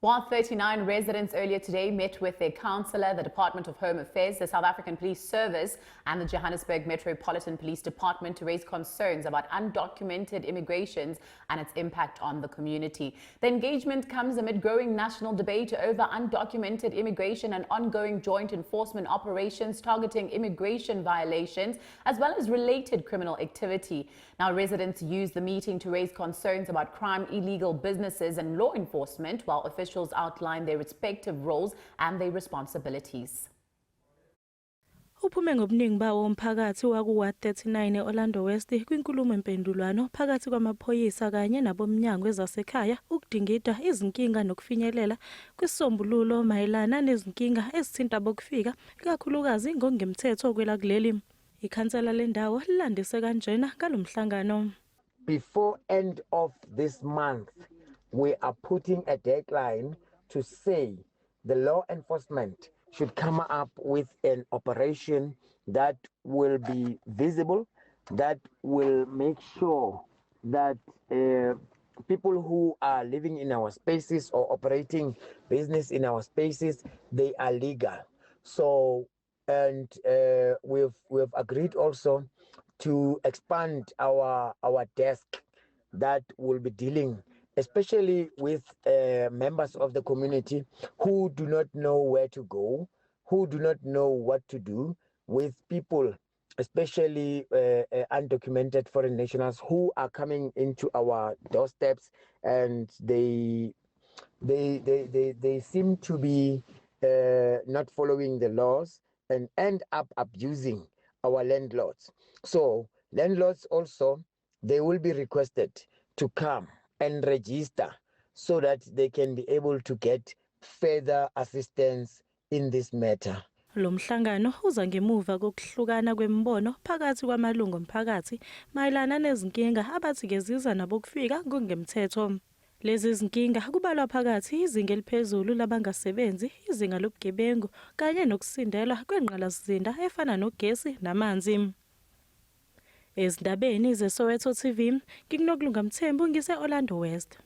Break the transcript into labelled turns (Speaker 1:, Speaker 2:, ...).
Speaker 1: While 39 residents earlier today met with their councillor, the Department of Home Affairs, the South African Police Service and the Johannesburg Metropolitan Police Department to raise concerns about undocumented immigrations and its impact on the community. The engagement comes amid growing national debate over undocumented immigration and ongoing joint enforcement operations targeting immigration violations as well as related criminal activity. Now, residents used the meeting to raise concerns about crime, illegal businesses and law enforcement, while officials outline their respective roles and their responsibilities.
Speaker 2: Uphume ngobuningi bawo umphakathi wakuwa 39 eOrlando West kwinkulumo empendulwano phakathi kwamaphoyisa kanye nabomnyango ezasekhaya ukudingida izinkinga nokufinyelela kwisombululo mayelana nezinkinga ezithinta bokufika ikakhulukazi ngokungemthetho okwela kuleli. Ikhansela lendawo lilandise kanjena kalomhlangano.
Speaker 3: Before end of this month, we are putting a deadline to say the law enforcement should come up with an operation that will be visible, that will make sure that people who are living in our spaces or operating business in our spaces, they are legal. So, and we've agreed also to expand our desk that will be dealing especially with members of the community who do not know where to go, who do not know what to do with people, especially undocumented foreign nationals who are coming into our doorsteps, and they seem to be not following the laws and end up abusing our landlords. So landlords also, they will be requested to come and register so that they can be able to get further assistance in this matter.
Speaker 2: Lo mhlangano uza ngemuva kokuhlukana kwembono phakathi kwamalungu omphakathi mayelana nezinkinga abathi keziza nabokufika ngokungemthetho. Lezi zinkinga kubalwa phakathi izinga eliphezulu labangasebenzi, izinga lobugebengu kanye nokusindelwa kwengqalasizinda efana nogesi namanzi. Ezindabeni zeSoweto TV, ngikunokulunga Mthembu ngise Orlando West.